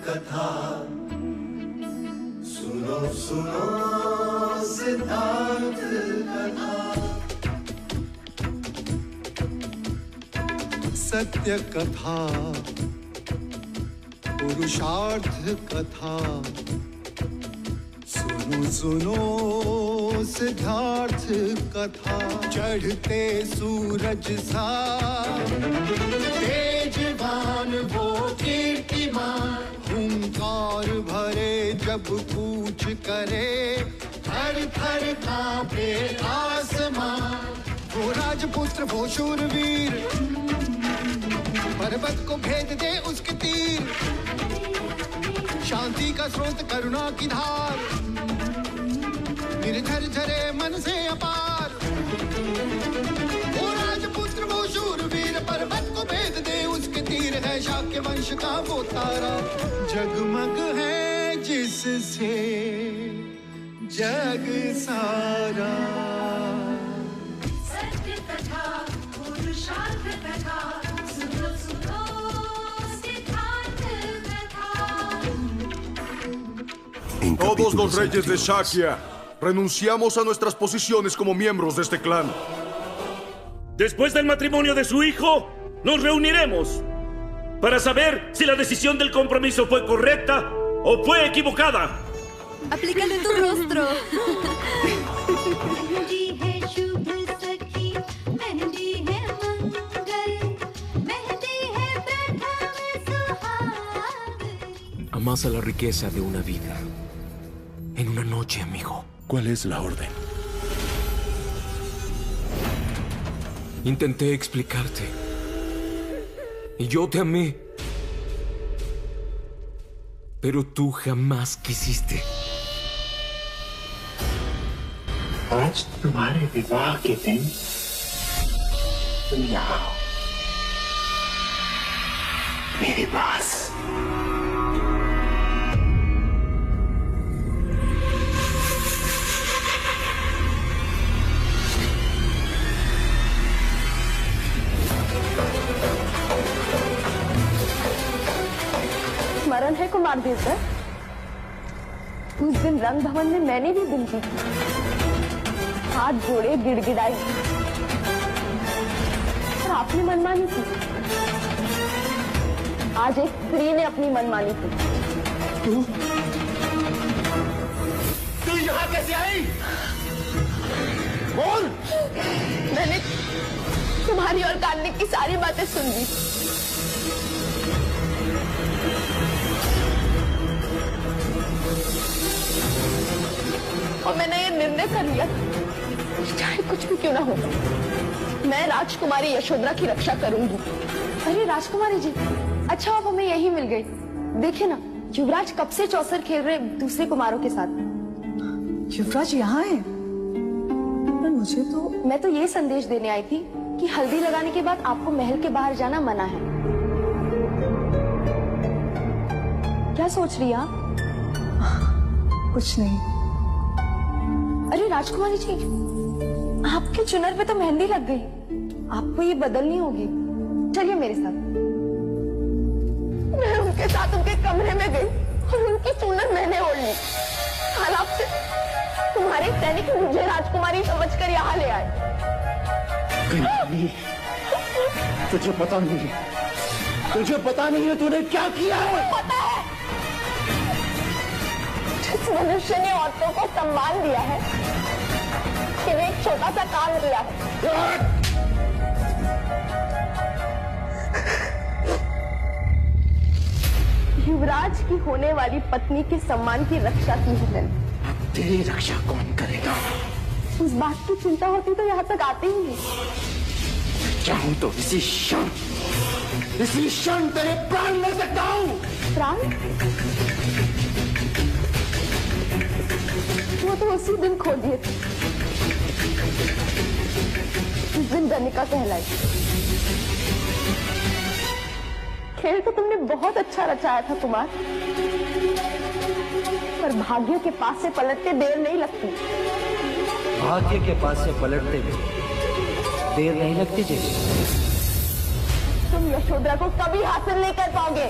कथा, सुनो सुनो सिद्धार्थ कथा। सत्य कथा, पुरुषार्थ कथा, सुनो सुनो सिद्धार्थ कथा। चढ़ते सूरज सा तेजवान वो कीर्तिमान, हुंकार भरे जब कूच करे, थर थर कांपे आसमान। वो राजपुत्र वो शूरवीर, पर्वत को भेद दे उसके तीर, शांति का स्रोत करुणा की धार, निर्झर झरे मन से अपार। वो राजपुत्र वो शूरवीर, पर्वत को भेद दे उसके तीर, है शाक्य वंश का वो तारा, जगमग है जिससे जग सारा। सत्य कथा, पुरुषार्थ कथा, सुनो सुनो सिद्धार्थ कथा। Todos los reyes de Shakya renunciamos a nuestras posiciones como miembros de este clan. Después del matrimonio de su hijo, nos reuniremos para saber si la decisión del compromiso fue correcta o fue equivocada. Aplícale tu rostro. Amasa la riqueza de una vida en una noche, amigo. ¿Cuál es la orden? Intenté explicarte. Y yo te amé. Pero tú jamás quisiste. आज तुम्हारे विवाह के दिन तुम यहाँ आओ मेरे पास। स्मरण है कुमार देवता, उस दिन रंग भवन में मैंने भी विनती की, हाथ जोड़े गिड़गिड़ाई, और आपने मनमानी की। आज एक स्त्री ने अपनी मनमानी की। तू यहाँ कैसे आई? बोल। मैंने तुम्हारी और कार्तिक की सारी बातें सुन ली। और मैंने ये निर्णय कर लिया, चाहे कुछ भी क्यों ना हो, मैं राजकुमारी यशोधरा की रक्षा करूंगी। अरे राजकुमारी जी, अच्छा आप हमें यही मिल गई। देखिए ना, युवराज कब से चौसर खेल रहे दूसरे कुमारों के साथ। युवराज यहाँ है? पर मुझे तो मैं तो ये संदेश देने आई थी कि हल्दी लगाने के बाद आपको महल के बाहर जाना मना है। क्या सोच रही हैं आप? कुछ नहीं। अरे राजकुमारी जी, आपके चुनर पे तो मेहंदी लग गई, आपको ये बदलनी होगी। चलिए मेरे साथ। मैं उनके साथ उनके कमरे में गई और उनकी चुनर मैंने ओढ़ ली। हालात से तुम्हारे सैनिक मुझे राजकुमारी समझकर यहाँ ले आए। तुझे पता नहीं, तुझे पता नहीं है तूने क्या किया है? पता है, जिस मनुष्य ने औरतों को सम्मान दिया है, उसने एक छोटा सा काम किया है। युवराज की होने वाली पत्नी के सम्मान की रक्षा की है मैंने। तेरी रक्षा कौन करेगा? उस बात की चिंता होती तो यहाँ तक आते ही नहीं। चाहूं तो इसी क्षण तेरे प्राण ले सकता हूँ। प्राण? वो तो उसी दिन खो दिए थे, उस दिन गनिका कहलाई। खेल तो तुमने बहुत अच्छा रचाया था कुमार, पर भाग्य के पास से पलटते देर नहीं लगती। भाग्य के पास से पलटते भी देर नहीं लगती जी। तुम यशोधरा को कभी हासिल नहीं कर पाओगे।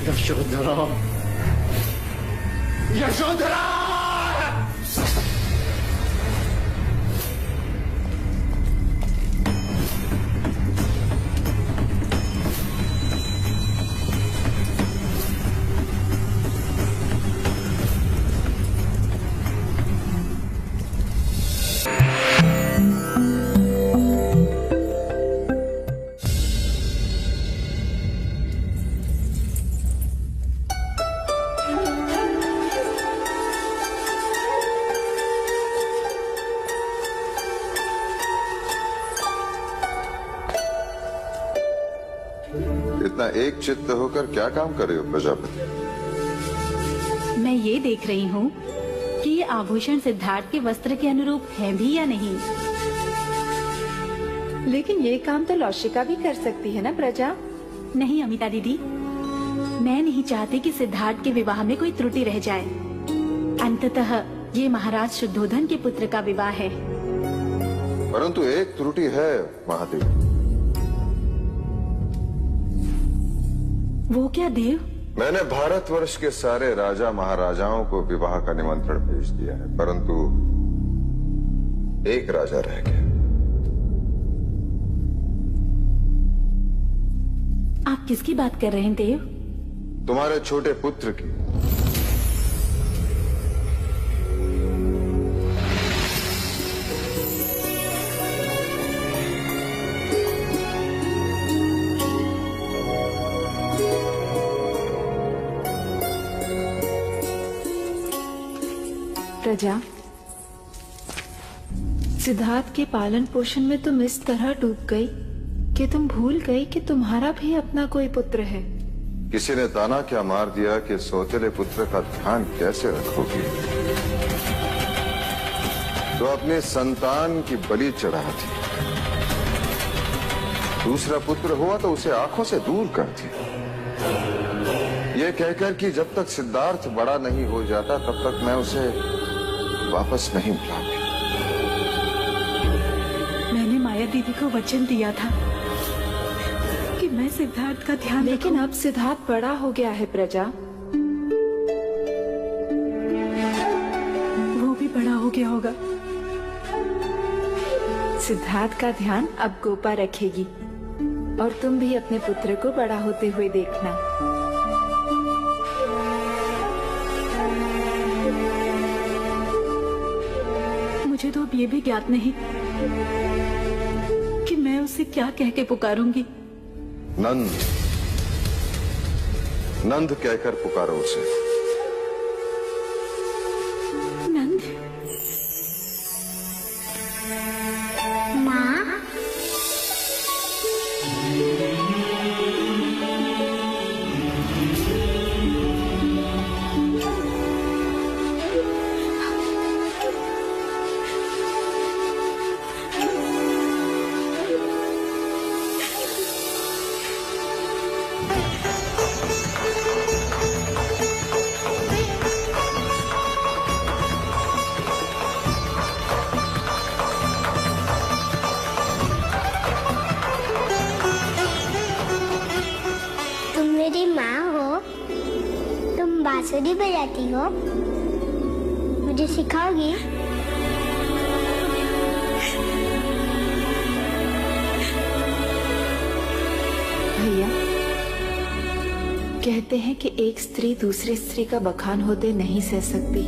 यशोधरा, यशोधरा! इतना एक चित्त होकर क्या काम कर रहे हो प्रजापति? मैं ये देख रही हूँ कि ये आभूषण सिद्धार्थ के वस्त्र के अनुरूप हैं भी या नहीं। लेकिन ये काम तो लौशिका भी कर सकती है ना प्रजा? नहीं अमिता दीदी, मैं नहीं चाहती कि सिद्धार्थ के विवाह में कोई त्रुटि रह जाए। अंततः ये महाराज शुद्धोधन के पुत्र का विवाह है। परंतु एक त्रुटि है महादेव। वो क्या देव? मैंने भारतवर्ष के सारे राजा महाराजाओं को विवाह का निमंत्रण भेज दिया है, परंतु एक राजा रह गया। आप किसकी बात कर रहे हैं देव? तुम्हारे छोटे पुत्र की। प्रजा, सिद्धार्थ के पालन पोषण में तुम इस तरह डूब गई कि तुम भूल गई कि तुम्हारा भी अपना कोई पुत्र है। किसी ने ताना क्या मार दिया कि सौतेले पुत्र का ध्यान कैसे रखोगी? तो अपने संतान की बलि चढ़ाती। दूसरा पुत्र हुआ तो उसे आंखों से दूर करती, ये कहकर कि जब तक सिद्धार्थ बड़ा नहीं हो जाता तब तक मैं उसे वापस नहीं बुलाऊंगी। मैंने माया दीदी को वचन दिया था कि मैं सिद्धार्थ का ध्यान लेकिन अब सिद्धार्थ बड़ा हो गया है प्रजा। वो भी बड़ा हो गया होगा। सिद्धार्थ का ध्यान अब गोपा रखेगी और तुम भी अपने पुत्र को बड़ा होते हुए देखना। मुझे तो अब ये भी ज्ञात नहीं कि मैं उसे क्या कह के पुकारूंगी। नंद, नंद कहकर पुकारो उसे। नंद? माँ, बांसुरी बजाती हो? मुझे सिखाओगी? भैया, कहते हैं कि एक स्त्री दूसरी स्त्री का बखान होते नहीं सह सकती,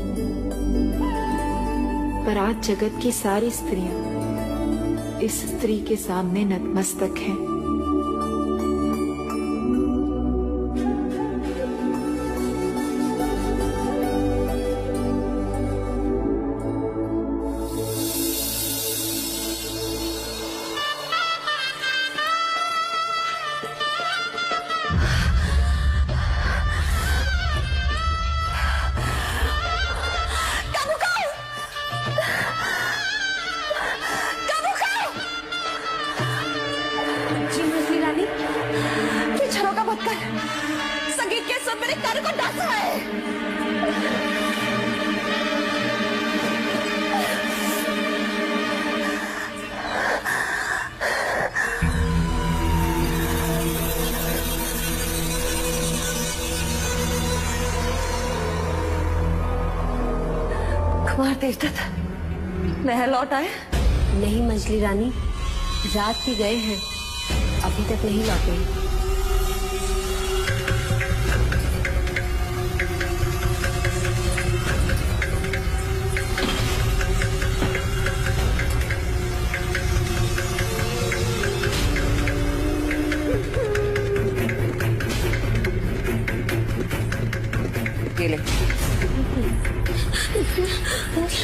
पर आज जगत की सारी स्त्रियां इस स्त्री के सामने नतमस्तक हैं। काकू कर, संगीत के सुर मेरे कानों को डांस रहा है। कुमार देवदत्त महल लौट आए? नहीं मंजली रानी, रात के गए हैं, अभी तक नहीं लौटे।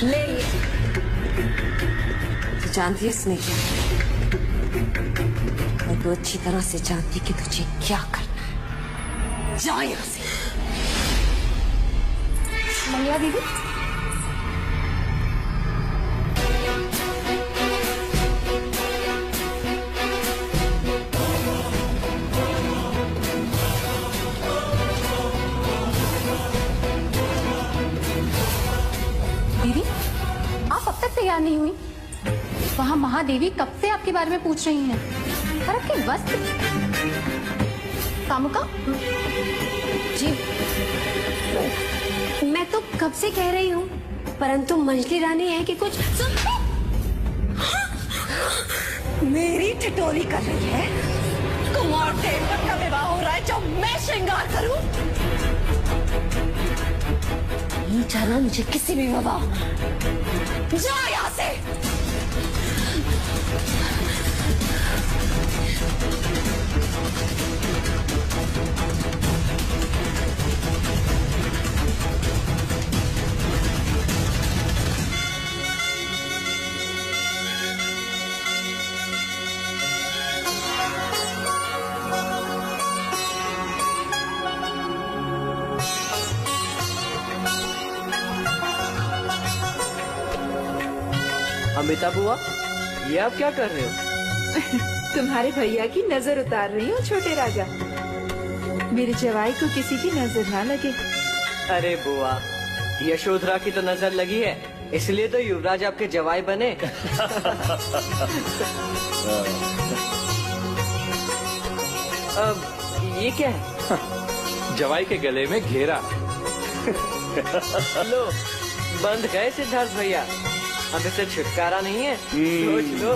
ले ले, तू जानती है इसने क्या, और तू अच्छी तरह से जानती कि तुझे क्या करना है। जा यहाँ से। मंगला दीदी, दीदी आप अब तक तैयार नहीं हुई? वहाँ महादेवी कब से आपके बारे में पूछ रही हैं। और आपके वस्त्र। कामुका जी मैं तो कब से कह रही हूँ, परंतु मंजली रानी है कि कुछ मेरी ठिठोली कर रही है। कुमार देवदत्त का विवाह हो रहा है जो मैं श्रृंगार करूं। नहीं जाना मुझे किसी भी विवाह। जा यहाँ से। अमिता बुआ, ये आप क्या कर रहे हो? तुम्हारे भैया की नजर उतार रही हूँ छोटे राजा, मेरे जवाई को किसी की नजर ना लगे। अरे बुआ, यशोधरा की तो नजर लगी है, इसलिए तो युवराज आपके जवाई बने। अब ये क्या है? जवाई के गले में घेरा। लो, बंद गए सिद्धार्थ भैया, अब इससे छुटकारा नहीं है, सोच लो।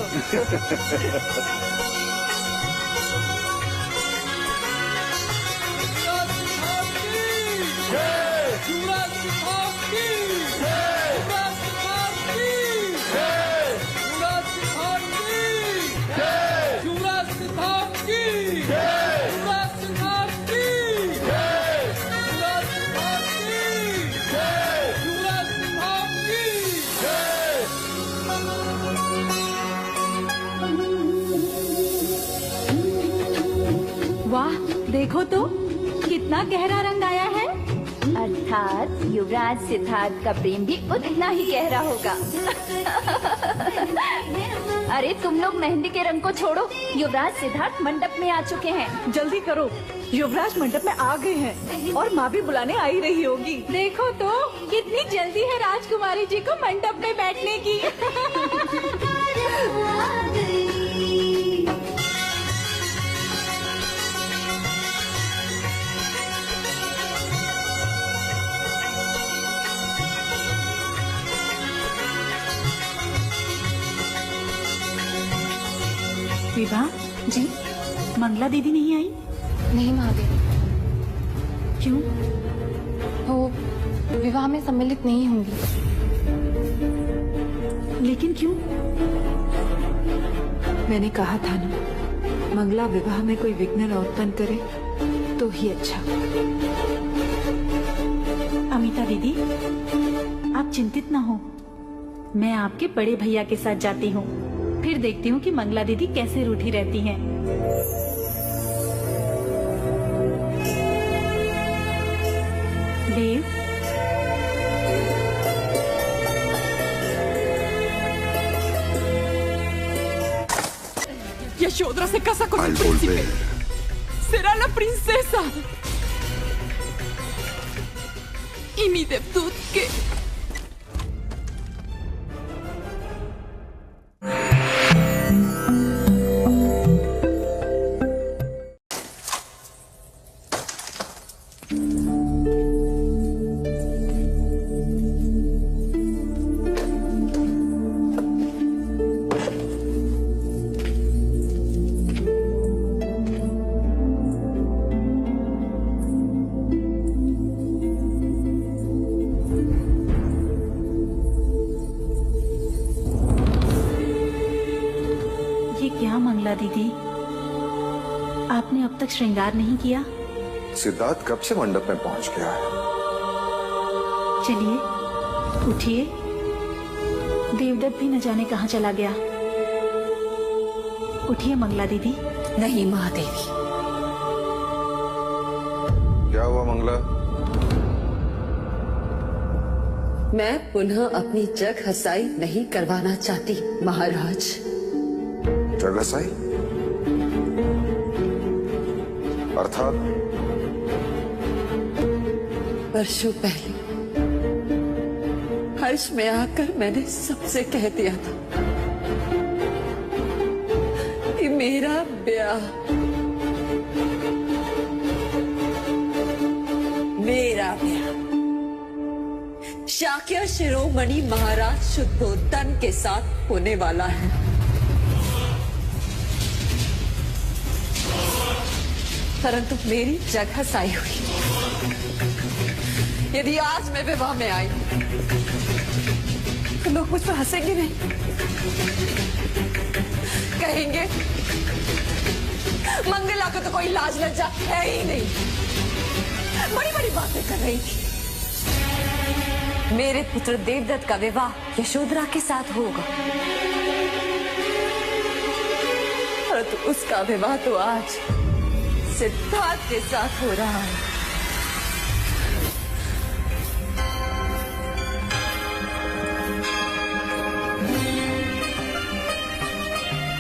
वाह, देखो तो कितना गहरा रंग आया है। अर्थात युवराज सिद्धार्थ का प्रेम भी उतना ही गहरा होगा। अरे तुम लोग मेहंदी के रंग को छोड़ो, युवराज सिद्धार्थ मंडप में आ चुके हैं। जल्दी करो, युवराज मंडप में आ गए हैं और माँ भी बुलाने आई रही होगी। देखो तो कितनी जल्दी है राजकुमारी जी को मंडप में बैठने की। विवाह जी, मंगला दीदी नहीं आई? नहीं महादेवी। क्यों? वो विवाह में सम्मिलित नहीं होंगी। लेकिन क्यों? मैंने कहा था ना, मंगला विवाह में कोई विघ्न न उत्पन्न करे तो ही अच्छा। अमिता दीदी, आप चिंतित ना हो, मैं आपके बड़े भैया के साथ जाती हूँ, फिर देखती हूँ कि मंगला दीदी कैसे रूठी रहती हैं। देव, यशोधरा से casa con el Al príncipe. volver, será la princesa. Y mi Devdut que... दीदी, आपने अब तक श्रृंगार नहीं किया? सिद्धार्थ कब से मंडप में पहुंच गया है? चलिए उठिए, देवदत्त भी न जाने कहाँ चला गया। उठिए मंगला दीदी। नहीं महादेवी। क्या हुआ मंगला? मैं पुनः अपनी जग हसाई नहीं करवाना चाहती महाराज। जग हसाई? अर्थात? वर्षों पहले हर्ष में आकर मैंने सबसे कह दिया था कि मेरा ब्याह शाक्य शिरोमणि महाराज शुद्धोधन के साथ होने वाला है। परंतु मेरी जगह साई हुई। यदि आज मैं विवाह में आई तो लोग मुझ पर हंसेंगे नहीं, कहेंगे मंगला को तो कोई लाज लज्जा है ही नहीं। बड़ी बड़ी बातें कर रही थी। मेरे पुत्र देवदत्त का विवाह यशोधरा के साथ होगा, परंतु उसका विवाह तो आज सिद्धार्थ के साथ हो रहा है।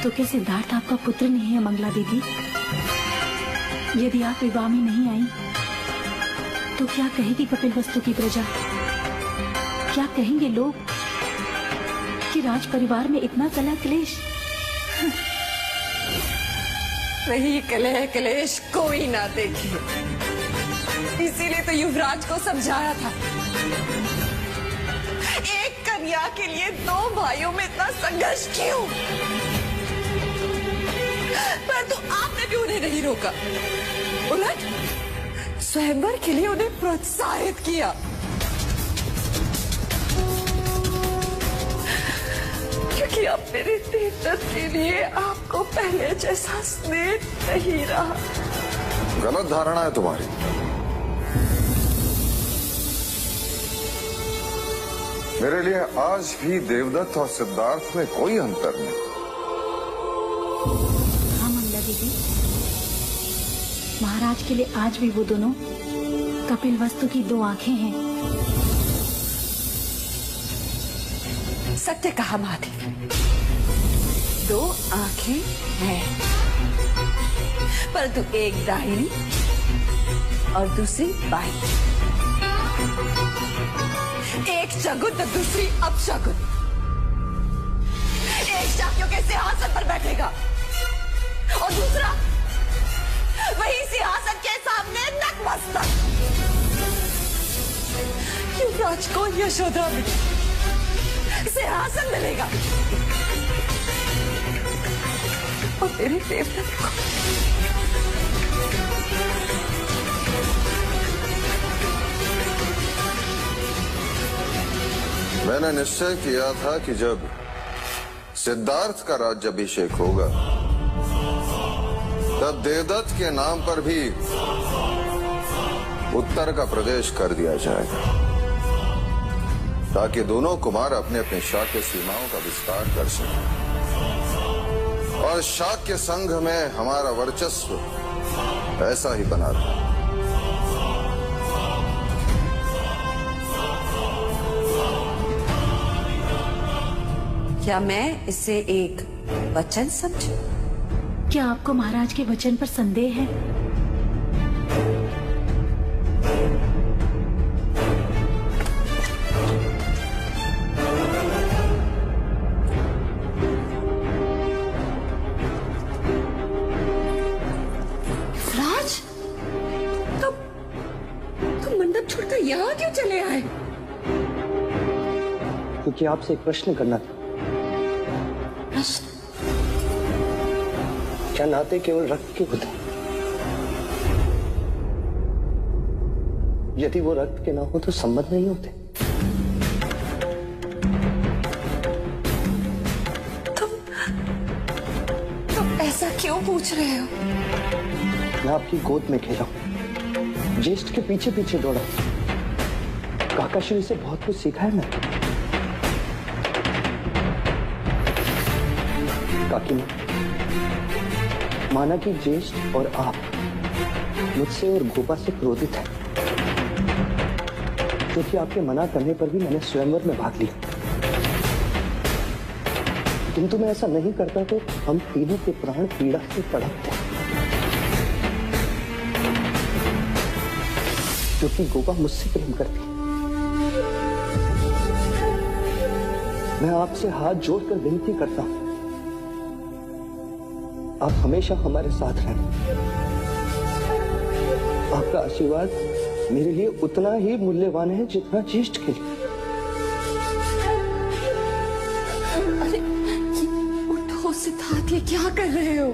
तो क्या सिद्धार्थ आपका पुत्र नहीं है मंगला दीदी? यदि आप विवाह में नहीं आई तो क्या कहेगी कपिलवस्तु की प्रजा? क्या कहेंगे लोग कि राज परिवार में इतना कलह क्लेश? वही कलह क्लेश कोई ना देखे, इसीलिए तो युवराज को समझाया था। एक कन्या के लिए दो भाइयों में इतना संघर्ष क्यों? पर तो आपने भी उन्हें नहीं रोका, उलट स्वयंवर के लिए उन्हें प्रोत्साहित किया। क्योंकि अब मेरे देवदत्त के लिए आपको पहले जैसा स्नेह नहीं रहा। गलत धारणा है तुम्हारी। मेरे लिए आज भी देवदत्त और सिद्धार्थ में कोई अंतर नहीं। हाँ मंगला दीदी, महाराज के लिए आज भी वो दोनों कपिलवस्तु की दो आंखें हैं। सत्य कहा महादेव, दो आंखें हैं, परंतु एक दाहिनी और दूसरी बाईं। एक शगुन तो दूसरी अपशगुन। एक शाक्यों के सिंहासन पर बैठेगा और दूसरा वही सिंहासन के सामने नतमस्तक। युवराज को यशोधरा में सिंहासन मिलेगा और तेरे देवदत्त को मैंने निश्चय किया था कि जब सिद्धार्थ का राज्याभिषेक होगा तब देवदत्त के नाम पर भी उत्तर का प्रदेश कर दिया जाएगा, ताकि दोनों कुमार अपने अपने शाक्य सीमाओं का विस्तार कर सकें और शाक्य संघ में हमारा वर्चस्व ऐसा ही बना रहे। क्या मैं इसे एक वचन समझूं? क्या आपको महाराज के वचन पर संदेह है? छोड़कर यहाँ क्यों चले आए? क्योंकि आपसे एक प्रश्न करना था। प्रश्न? क्या नाते केवल रक्त के होते हैं? यदि वो रक्त के ना हो तो संबंध नहीं होते। तुम ऐसा क्यों पूछ रहे हो? मैं आपकी गोद में खेला हूं, ज्येष्ठ के पीछे पीछे दौड़ा, काकाश्री से बहुत कुछ सीखा है मैंने। काकी मां, माना कि ज्येष्ठ और आप मुझसे और गोपा से क्रोधित हैं, क्योंकि आपके मना करने पर भी मैंने स्वयंवर में भाग लिया। किंतु मैं ऐसा नहीं करता तो हम तीनों के प्राण पीड़ा से तड़पते, क्योंकि गोपा मुझसे प्रेम करती है। मैं आपसे हाथ जोड़कर विनती करता हूं, आप हमेशा हमारे साथ रहना। आपका आशीर्वाद मेरे लिए उतना ही मूल्यवान है जितना ज्येष्ठ के लिए। अरे उठो सिद्धार्थ, ये क्या कर रहे हो?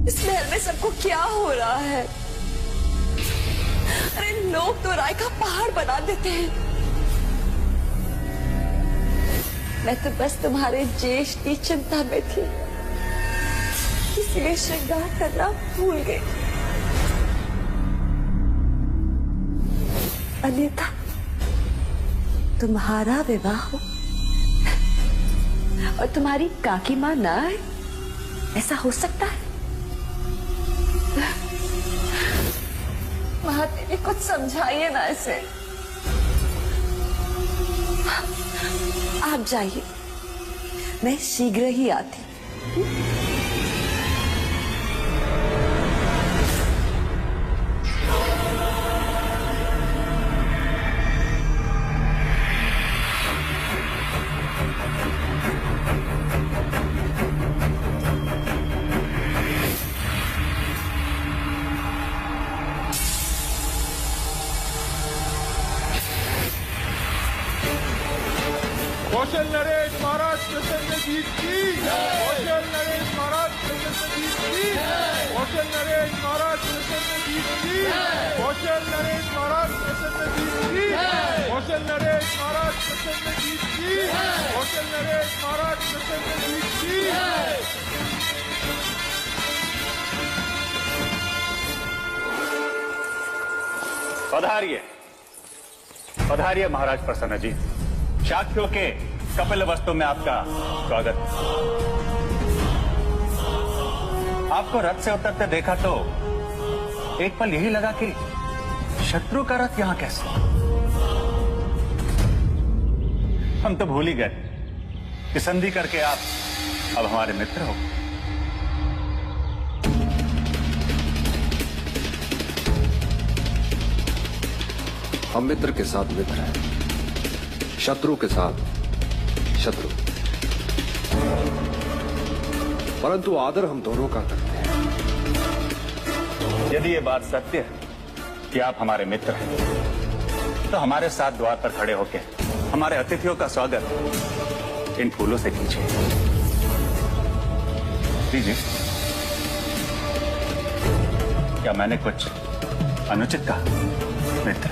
इस महल में सबको क्या हो रहा है? अरे लोग तो राय का पहाड़ बना देते हैं। मैं तो बस तुम्हारे ज्येष्ठ की चिंता में थी, इसलिए श्रृंगार करना भूल गई। अन्यथा तुम्हारा विवाह हो और तुम्हारी काकी मां ना आए, ऐसा हो सकता है? महादेवी कुछ समझाइए ना इसे। आप जाइए, मैं शीघ्र ही आती। कौशल नरेश महाराज प्रसन्नजीत की, कौशल नरेश महाराज प्रसन्नजीत की, कौशल नरेश महाराज प्रसन्नजीत की, कौशल नरेश महाराज प्रसन्नजीत की, कौशल नरेश महाराज प्रसन्नजीत की, कौशल नरेश महाराज प्रसन्नजीत की। पधारिए, पधारिए महाराज प्रसन्नजीत। शाक्यों के कपिल वस्तु में आपका स्वागत। आपको रथ से उतरते देखा तो एक पल यही लगा कि शत्रु का रथ यहां कैसे। हम तो भूल ही गए कि संधि करके आप अब हमारे मित्र हो। हम मित्र के साथ मित्र हैं, शत्रु के साथ शत्रु, परंतु आदर हम दोनों का करते हैं। यदि ये बात सत्य है कि आप हमारे मित्र हैं, तो हमारे साथ द्वार पर खड़े होकर हमारे अतिथियों का स्वागत इन फूलों से कीजिए। दीजिए। क्या मैंने कुछ अनुचित कहा मित्र?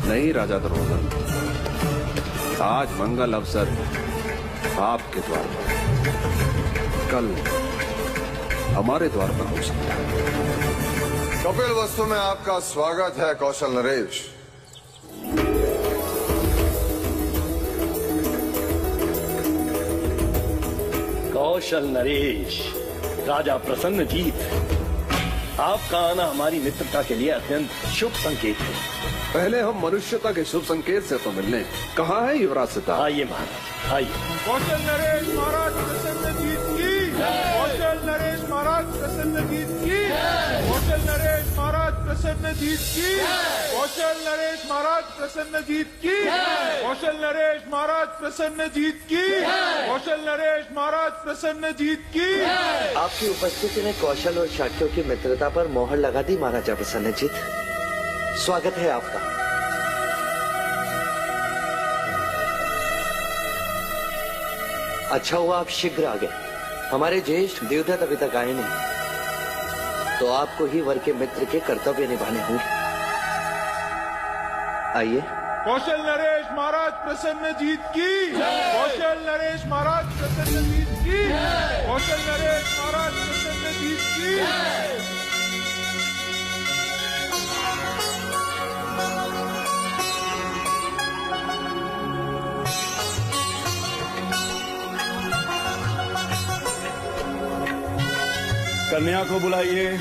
नहीं राजा दुर्योधन, आज मंगल अवसर आपके द्वार पर, कल हमारे द्वार पर हो सकता है। कपिल वस्तु में आपका स्वागत है कौशल नरेश। कौशल नरेश, राजा प्रसन्नजीत, आपका आना हमारी मित्रता के लिए अत्यंत शुभ संकेत है। पहले हम मनुष्यता के शुभ संकेत से तो मिलने। कहाँ है युवराज सिद्धार्थ? आइए महाराज, आइए। कौशल नरेश महाराज प्रसन्नजीत की, कौशल नरेश महाराज प्रसन्नजीत की, कौशल नरेश महाराज प्रसन्नजीत की, कौशल नरेश महाराज प्रसन्नजीत की, कौशल नरेश महाराज प्रसन्नजीत की, कौशल नरेश महाराज प्रसन्नजीत की। आपकी उपस्थिति ने कौशल और शाक्यों की मित्रता पर मोहर लगा दी महाराजा प्रसन्नजीत। स्वागत है आपका। अच्छा हुआ आप शीघ्र आ गए। हमारे ज्येष्ठ देवदत्त अभी तक आए नहीं, तो आपको ही वर के मित्र के कर्तव्य निभाने होंगे। आइए। कौशल नरेश महाराज प्रसन्नजीत की, कौशल नरेश महाराज प्रसन्नजीत की, कौशल नरेश महाराज प्रसन्नजीत की। कन्या को बुलाइए।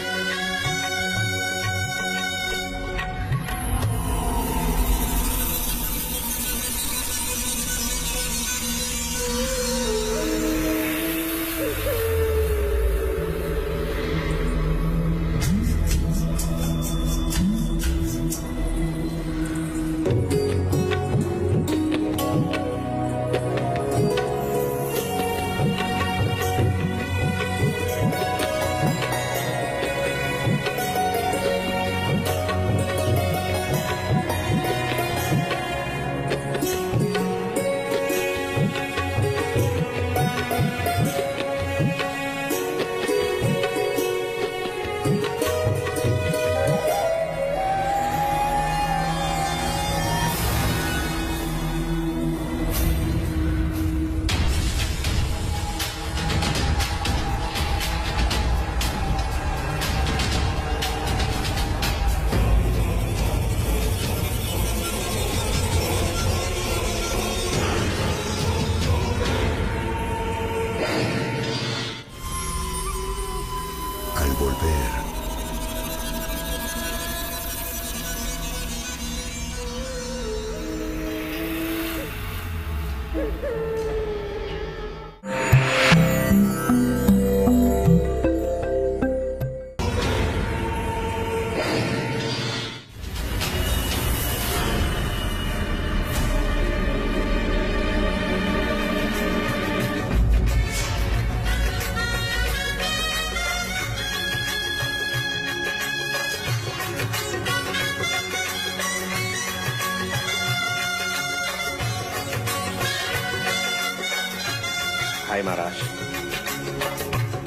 हाय महाराज,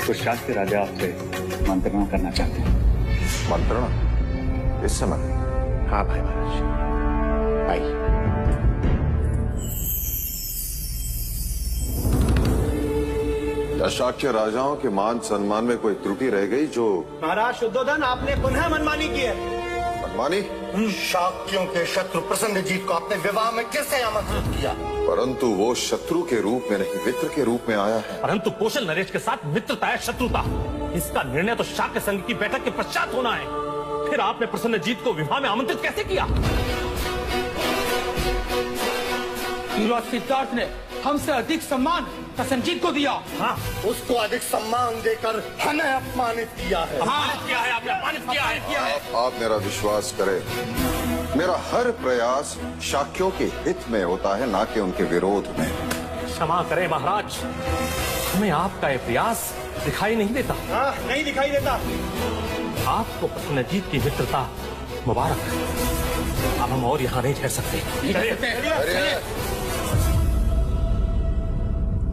कुछ शाक्य राजा आपसे मंत्रणा करना चाहते हैं। मंत्रणा? इस समय? हाँ भाई महाराज, आइए। क्या शाक्य राजाओं के मान सम्मान में कोई त्रुटि रह गई जो? महाराज शुद्धोधन, आपने पुनः मनमानी की है। मनमानी? शाक्यों के शत्रु प्रसन्नजीत को आपने विवाह में किससे आमंत्रित किया? परंतु वो शत्रु के रूप में नहीं, मित्र के रूप में आया है। परंतु कौशल नरेश के साथ मित्रता है शत्रुता, इसका निर्णय तो शाक्य संघ की बैठक के पश्चात होना है। फिर आपने प्रसन्नजीत को विवाह में आमंत्रित कैसे किया? युवराज सिद्धार्थ ने हमसे अधिक सम्मान प्रसन्नजीत को दिया। हाँ, उसको अधिक सम्मान देकर हमें अपमानित किया है। अपमानित किया है आपने, अपमानित किया है। आप मेरा विश्वास करें, मेरा हर प्रयास शाक्यों के हित में होता है, ना कि उनके विरोध में। क्षमा करें महाराज, हमें आपका ये प्रयास दिखाई नहीं देता। हाँ, नहीं दिखाई देता। आपको प्रसन्नजीत की मित्रता मुबारक। अब हम और यहाँ नहीं ठहर सकते।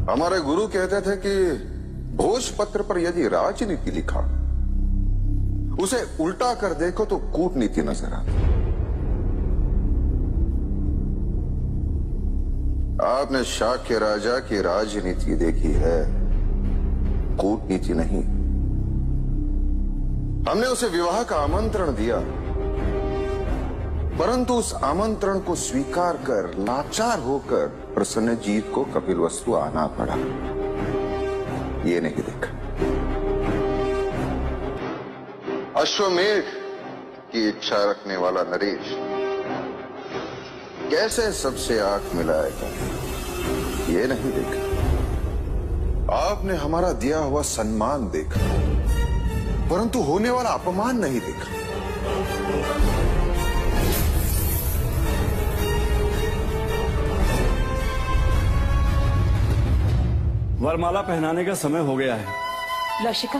हमारे गुरु कहते थे कि भोजपत्र पर यदि राजनीति लिखा, उसे उल्टा कर देखो तो कूटनीति नजर आती। आपने शाक्य राजा की राजनीति देखी है, कूटनीति नहीं। हमने उसे विवाह का आमंत्रण दिया, परंतु उस आमंत्रण को स्वीकार कर लाचार होकर प्रसन्नजीत को कपिलवस्तु आना पड़ा। ये नहीं देखा। अश्वमेध की इच्छा रखने वाला नरेश कैसे सबसे आंख मिलाएगा, ये नहीं देखा। आपने हमारा दिया हुआ सम्मान देखा, परंतु होने वाला अपमान नहीं देखा। वरमाला पहनाने का समय हो गया है। लौशिका,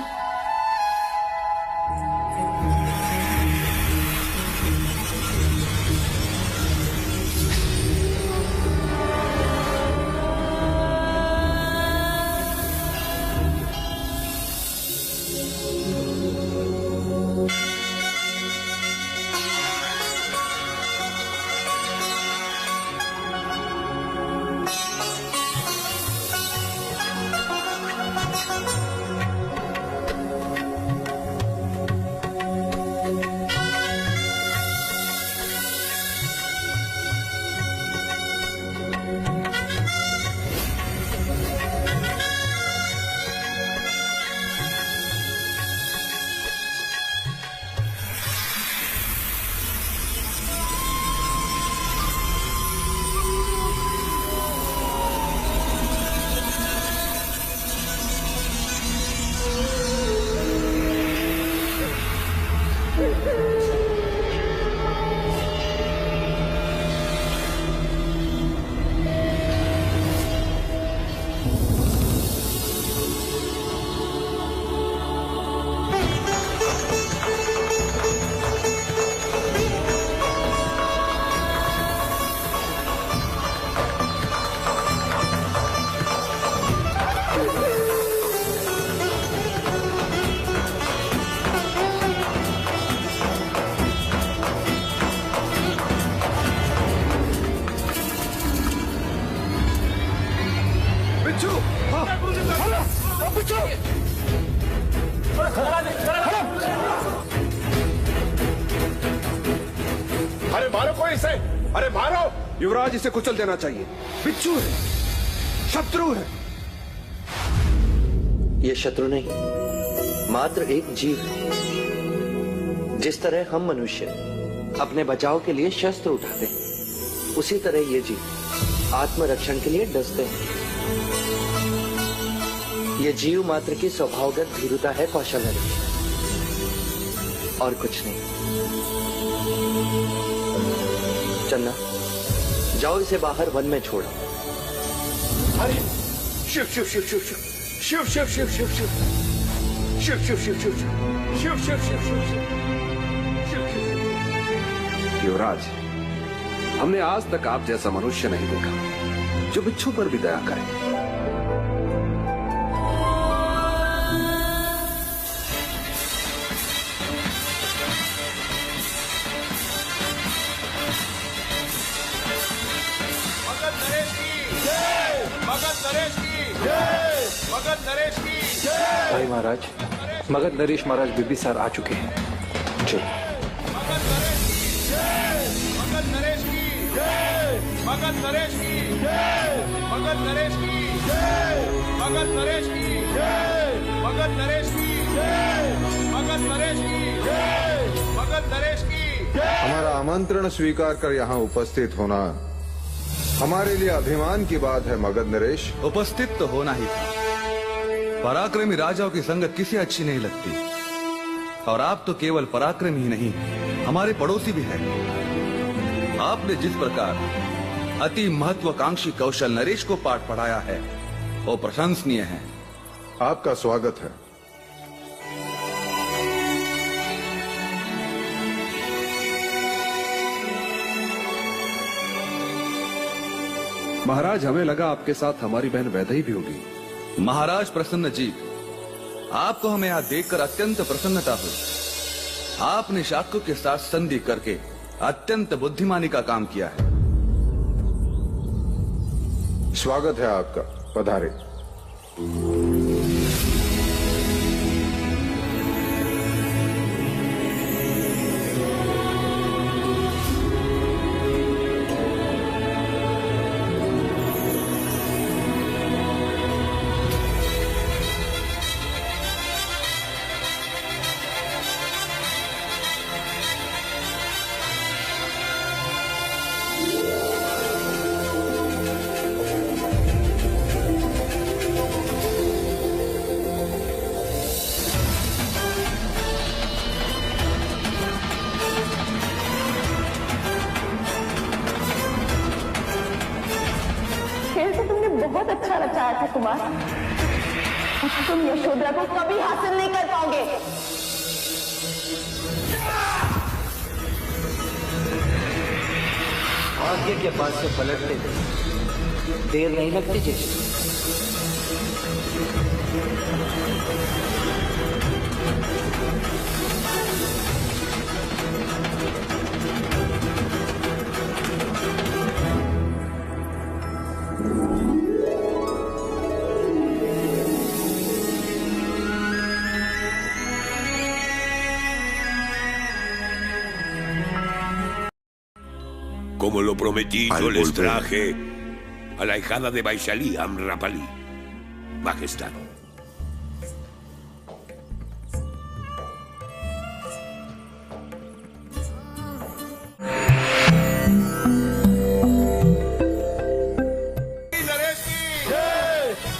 अरे मारो कोई इसे, अरे मारो। युवराज इसे कुचल देना चाहिए। बिच्छू है, शत्रु है। ये शत्रु नहीं, मात्र एक जीव है। जिस तरह हम मनुष्य अपने बचाव के लिए शस्त्र उठाते हैं, उसी तरह ये जीव आत्मरक्षण के लिए डसते हैं। ये जीव मात्र की स्वभावगत भीरुता है कौशल नरेश, और कुछ नहीं। चन्ना, जाओ इसे बाहर वन में छोड़ो। अरे शिव शिव शिव शिव शिव शिव शिव शिव शिव शिव शिव शिव शिव शिव शिव शिव शिव शिव शिव। युवराज, हमने आज तक आप जैसा मनुष्य नहीं देखा जो बिच्छू पर भी दया करे। भाई महाराज, मगध नरेश महाराज बिंबिसार आ चुके हैं। चलो। मगध नरेश की मगध नरेश की मगध नरेश की मगध नरेश की मगध नरेश की। हमारा आमंत्रण स्वीकार कर यहाँ उपस्थित होना हमारे लिए अभिमान की बात है मगध नरेश। उपस्थित तो होना ही था। पराक्रमी राजाओं की संगत किसे अच्छी नहीं लगती, और आप तो केवल पराक्रमी ही नहीं, हमारे पड़ोसी भी हैं। आपने जिस प्रकार अति महत्वाकांक्षी कौशल नरेश को पाठ पढ़ाया है, वो प्रशंसनीय है। आपका स्वागत है। महाराज, हमें लगा आपके साथ हमारी बहन वैदेही भी होगी। महाराज प्रसन्न जी, आपको हमें यहाँ देखकर अत्यंत प्रसन्नता हुई। आपने शाक्यों के साथ संधि करके अत्यंत बुद्धिमानी का काम किया है। स्वागत है आपका, पधारे। आया था कुमार, तुम यशोधरा को कभी हासिल नहीं कर पाओगे। भाग्य के पास से पलटते देर नहीं लगती जैसे। Como lo prometí, yo les traje a la hijada de Vaishali, Amrapali. Majestad.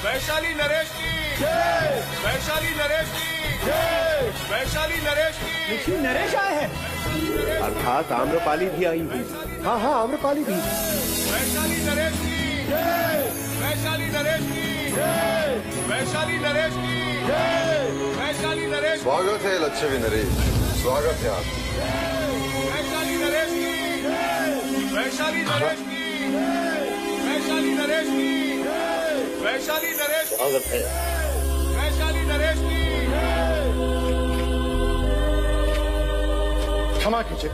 Vaishali Naresh की, वैशाली नरेश की, वैशाली नरेश की। देखिए नरेश आए हैं। अर्थात आम्रपाली भी आई हुई। हाँ हाँ आम्रपाली भी। वैशाली नरेश की, वैशाली नरेश की, वैशाली नरेश की, वैशाली नरेश। स्वागत है लच्छवी नरेश, स्वागत है आप। वैशाली नरेश की, वैशाली नरेश की, वैशाली नरेश की, वैशाली नरेश। स्वागत है। वैशाली नरेश की। क्षमा कीजिए,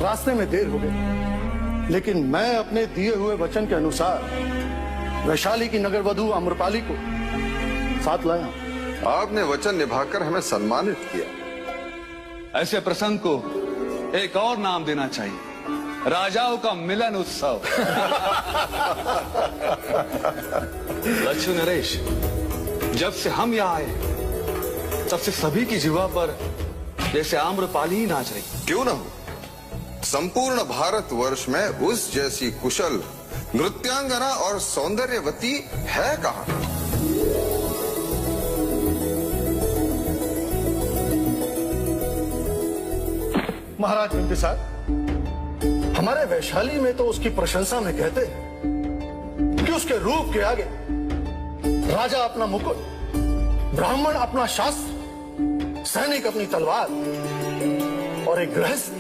रास्ते में देर हो गई, लेकिन मैं अपने दिए हुए वचन के अनुसार वैशाली की नगरवधू आम्रपाली को साथ लाया। आपने वचन निभाकर हमें सम्मानित किया। ऐसे प्रसंग को एक और नाम देना चाहिए, राजाओं का मिलन उत्सव। लक्ष्मी नरेश, जब से हम यहाँ आए तब से सभी की जीवा पर जैसे आम्रपाली ही नाच रही। क्यों ना हो, संपूर्ण भारतवर्ष में उस जैसी कुशल नृत्यांगना और सौंदर्यवती है कहाँ? महाराज बिंबिसार, हमारे वैशाली में तो उसकी प्रशंसा में कहते हैं कि उसके रूप के आगे राजा अपना मुकुट, ब्राह्मण अपना शास्त्र, सैनिक अपनी तलवार और एक गृहस्थ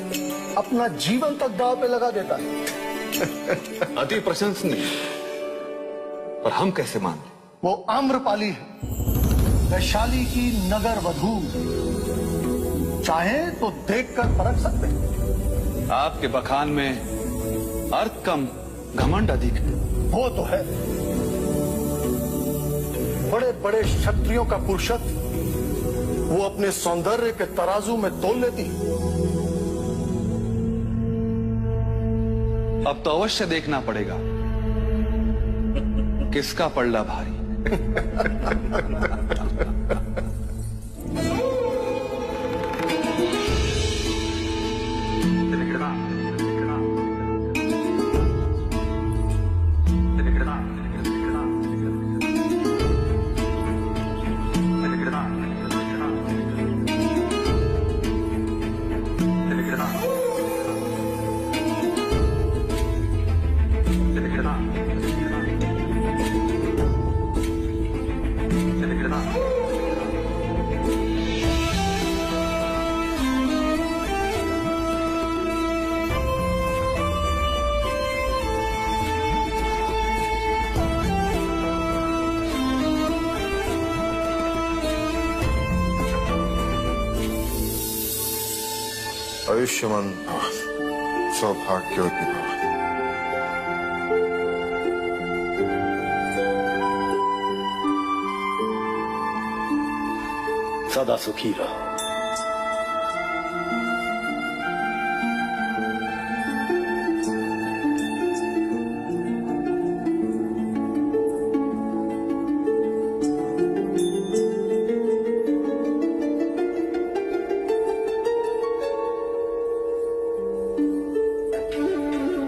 अपना जीवन तक दांव पे लगा देता है। अति प्रशंसनीय, पर हम कैसे मान लें? वो आम्रपाली है, वैशाली की नगर वधू। चाहे तो देखकर परख सकते हैं। आपके बखान में अर्थ कम घमंड अधिक है। वो तो है, बड़े बड़े क्षत्रियों का पुरुषत्व वो अपने सौंदर्य के तराजू में तोल लेती। अब तो अवश्य देखना पड़ेगा किसका पल्ला भारी। आयुष्मान भव, सौभाग्यवती भव। सदा सुखी रहो।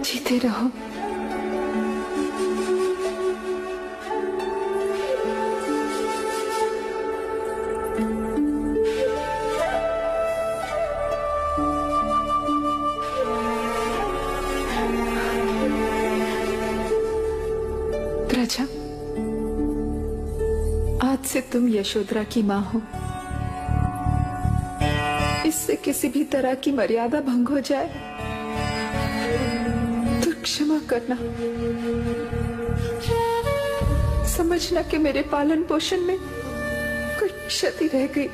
जीते रहो। प्रजा, से तुम यशोधरा की माँ हो, इससे किसी भी तरह की मर्यादा भंग हो जाए तो क्षमा करना। समझना कि मेरे पालन पोषण में कोई क्षति रह गई।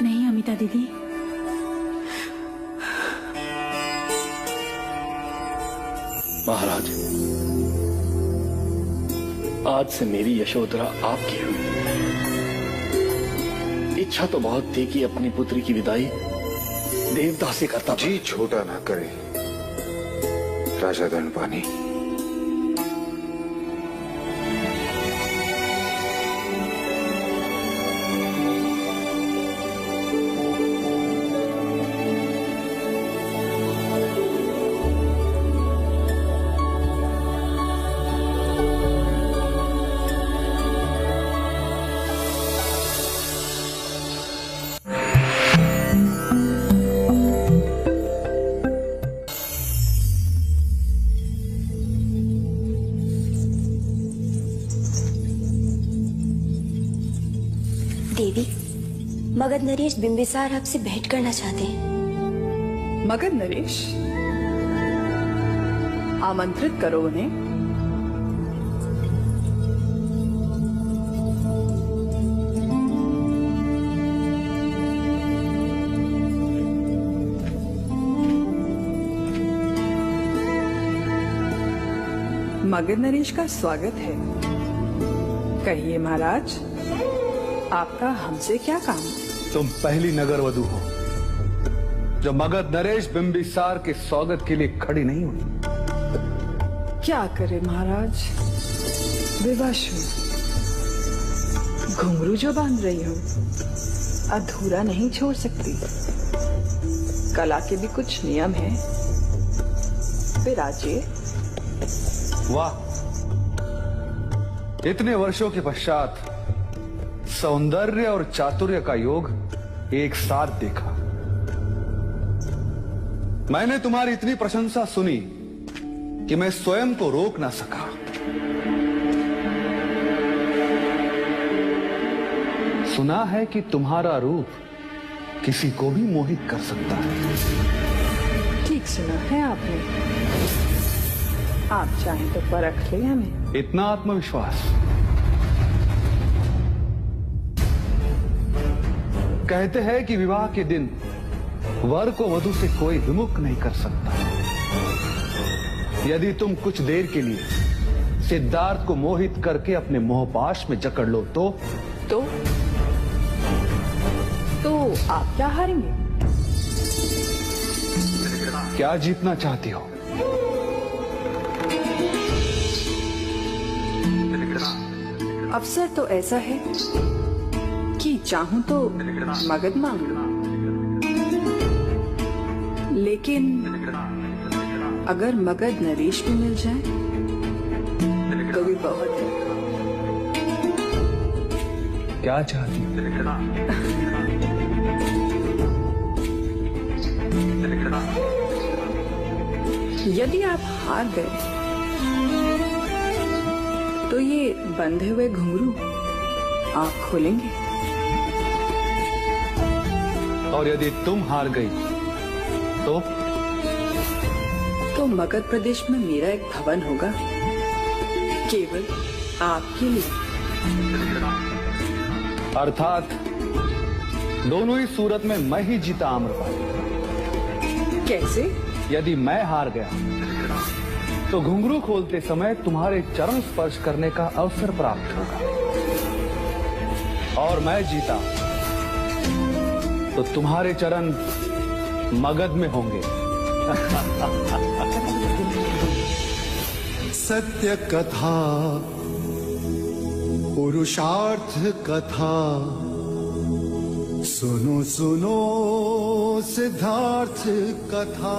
नहीं अमिता दीदी, महाराज, आज से मेरी यशोधरा आपकी हुई। इच्छा तो बहुत थी कि अपनी पुत्री की विदाई देवदास से करता। जी छोटा ना करे राजा दंडपानी। देवी, मगध नरेश बिंबिसार आपसे भेंट करना चाहते हैं। मगध नरेश, आमंत्रित करो उन्हें। मगध नरेश का स्वागत है। कहिए महाराज, आपका हमसे क्या काम? तुम पहली नगर वधू हो जो मगध नरेश बिंबिसार के स्वागत के लिए खड़ी नहीं हुई। क्या करे महाराज, विवाशु घुंघरू जो बांध रही हो अधूरा नहीं छोड़ सकती। कला के भी कुछ नियम हैं। विराजिए। वाह, इतने वर्षों के पश्चात सौंदर्य और चातुर्य का योग एक साथ देखा। मैंने तुम्हारी इतनी प्रशंसा सुनी कि मैं स्वयं को रोक ना सका। सुना है कि तुम्हारा रूप किसी को भी मोहित कर सकता है। ठीक सुना है आपने। आप चाहें तो परख ले हमें। इतना आत्मविश्वास? कहते हैं कि विवाह के दिन वर को वधू से कोई विमुख नहीं कर सकता। यदि तुम कुछ देर के लिए सिद्धार्थ को मोहित करके अपने मोहपाश में जकड़ लो तो आप क्या हारेंगे? क्या जीतना चाहती हो? अवसर तो ऐसा है कि चाहूं तो मगध मांग लूं, लेकिन अगर मगध नरेश भी मिल जाए तो भी बहुत है। क्या चाहती हो? यदि आप हार गए तो ये बंधे हुए घुंघरू आप खोलेंगे, और यदि तुम हार गई तो मगध प्रदेश में मेरा एक भवन होगा केवल आपके लिए। अर्थात दोनों ही सूरत में मैं ही जीता आम्रपाली। कैसे? यदि मैं हार गया तो घुंघरू खोलते समय तुम्हारे चरण स्पर्श करने का अवसर प्राप्त होगा, और मैं जीता तो तुम्हारे चरण मगध में होंगे। सत्य कथा, पुरुषार्थ कथा, सुनो सुनो सिद्धार्थ कथा।